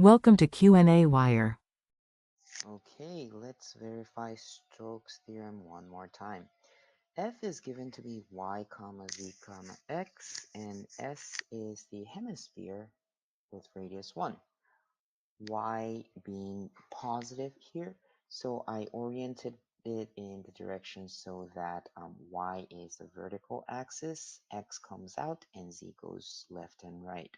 Welcome to qnawire. Okay, let's verify Stokes theorem one more time. F is given to be y comma z comma x, and S is the hemisphere with radius 1. Y being positive here, so I oriented it in the direction so that y is the vertical axis, x comes out, and z goes left and right.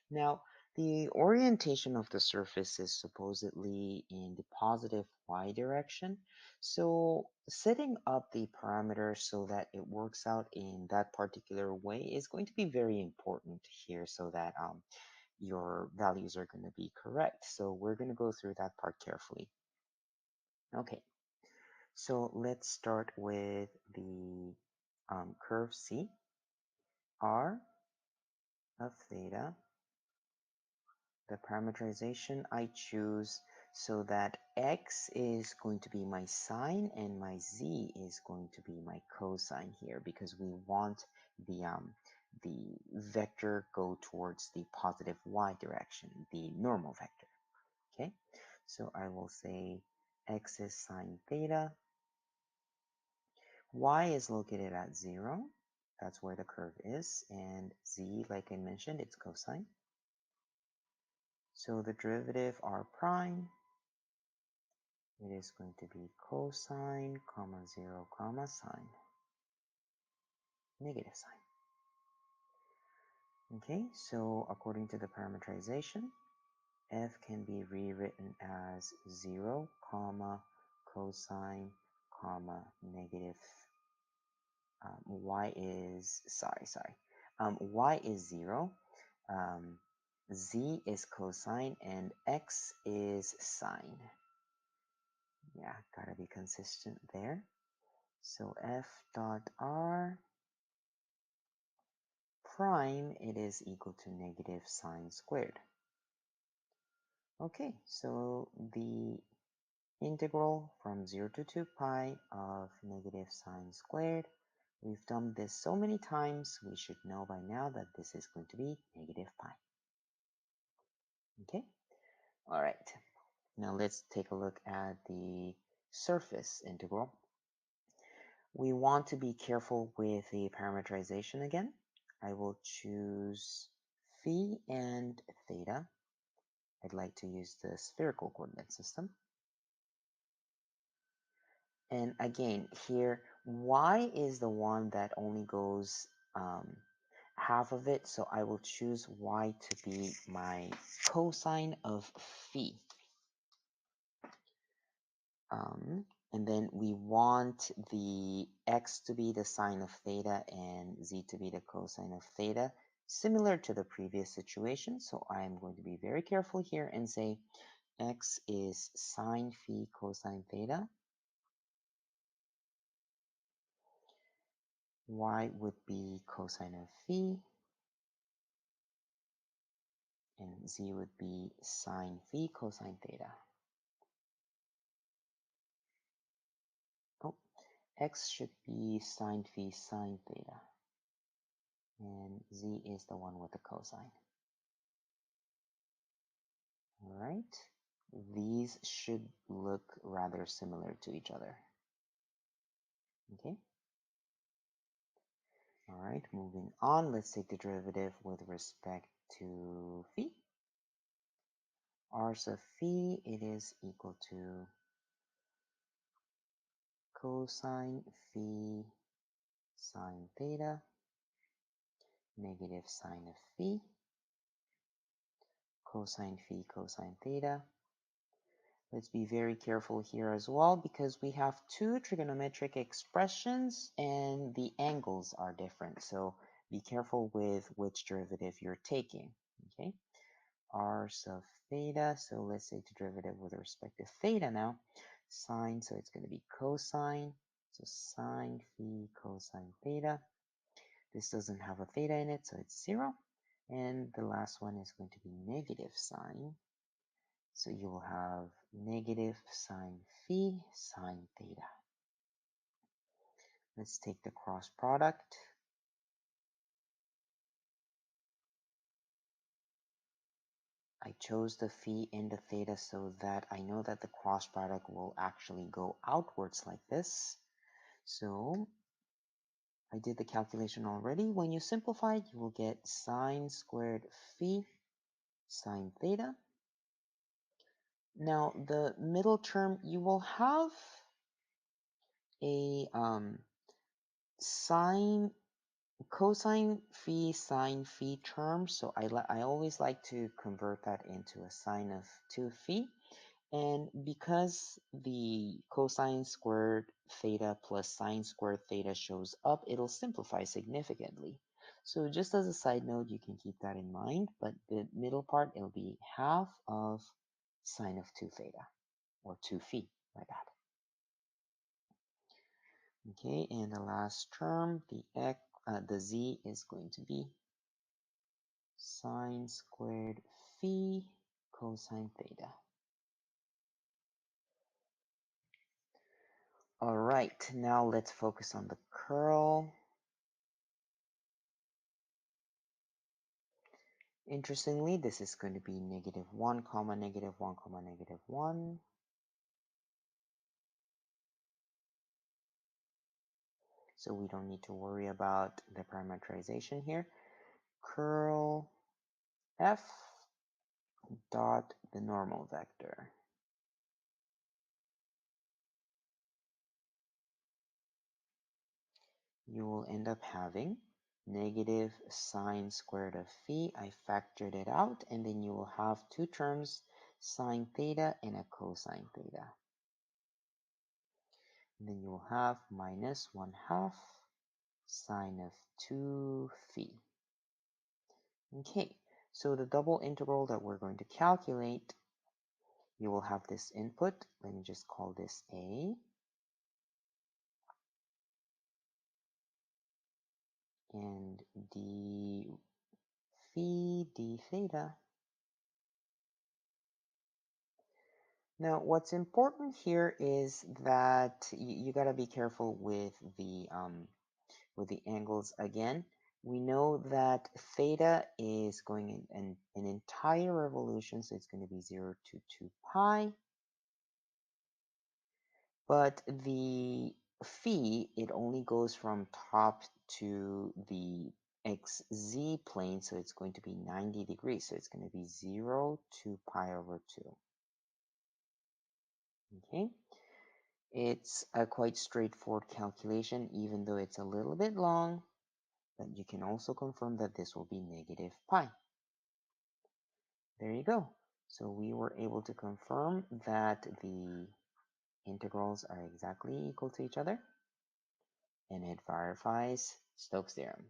Now, the orientation of the surface is supposedly in the positive y direction, so setting up the parameter so that it works out in that particular way is going to be very important here so that your values are going to be correct. So we're going to go through that part carefully. Okay, so let's start with the curve C. R of theta, the parameterization I choose so that x is going to be my sine and my z is going to be my cosine here because we want the vector go towards the positive y direction, the normal vector. Okay, so I will say x is sine theta, y is located at 0, that's where the curve is, and z, like I mentioned, it's cosine. So the derivative r prime, it is going to be cosine, comma 0, comma sine, negative sine. Okay, so according to the parameterization, f can be rewritten as 0, comma cosine, comma negative. Y is, y is 0, z is cosine, and x is sine. Yeah, gotta be consistent there. So f dot r prime, it is equal to negative sine squared. Okay, so the integral from 0 to 2 pi of negative sine squared, we've done this so many times, we should know by now that this is going to be negative pi. Okay, all right. Now let's take a look at the surface integral. We want to be careful with the parameterization again. I will choose phi and theta. I'd like to use the spherical coordinate system. And again, here, y is the one that only goes half of it, so I will choose y to be my cosine of phi. And then we want the x to be the sine of theta and z to be the cosine of theta, similar to the previous situation. So I am going to be very careful here and say x is sine phi cosine theta. Y would be cosine of phi, and z would be sine phi cosine theta. Oh, x should be sine phi sine theta, and z is the one with the cosine. All right, these should look rather similar to each other. Okay. All right, moving on, let's take the derivative with respect to phi. R sub phi, it is equal to cosine phi sine theta, negative sine of phi, cosine phi cosine theta. Let's be very careful here as well because we have two trigonometric expressions and the angles are different. So be careful with which derivative you're taking. Okay, r sub theta. So let's take the derivative with respect to theta now. Sine, so it's going to be cosine. So sine phi cosine theta. This doesn't have a theta in it, so it's 0. And the last one is going to be negative sine. So you will have negative sine phi sine theta. Let's take the cross product. I chose the phi and the theta so that I know that the cross product will actually go outwards like this. So I did the calculation already. When you simplify, you will get sine squared phi sine theta. Now, the middle term, you will have a sine cosine phi sine phi term, so I always like to convert that into a sine of 2 phi. And because the cosine squared theta plus sine squared theta shows up, it'll simplify significantly. So just as a side note, you can keep that in mind, but the middle part, it'll be half of sine of 2 theta, or 2 phi, my bad. Okay, and the last term, the z is going to be sine squared phi cosine theta. All right, now let's focus on the curl. Interestingly, this is going to be -1, -1, -1. So we don't need to worry about the parameterization here. Curl f dot the normal vector. You will end up having negative sine squared of phi. I factored it out, and then you will have two terms, sine theta and a cosine theta. And then you will have minus 1/2 sine of 2 phi. Okay, so the double integral that we're going to calculate, you will have this input. Let me just call this A. And d phi d theta. Now, what's important here is that you got to be careful with the angles again. We know that theta is going in an entire revolution, so it's going to be 0 to 2 pi. But the phi, it only goes from top to the xz plane, so it's going to be 90 degrees. So it's going to be 0 to pi over 2. Okay, it's a quite straightforward calculation, even though it's a little bit long, but you can also confirm that this will be negative pi. There you go. So we were able to confirm that the integrals are exactly equal to each other, and it verifies Stokes' theorem.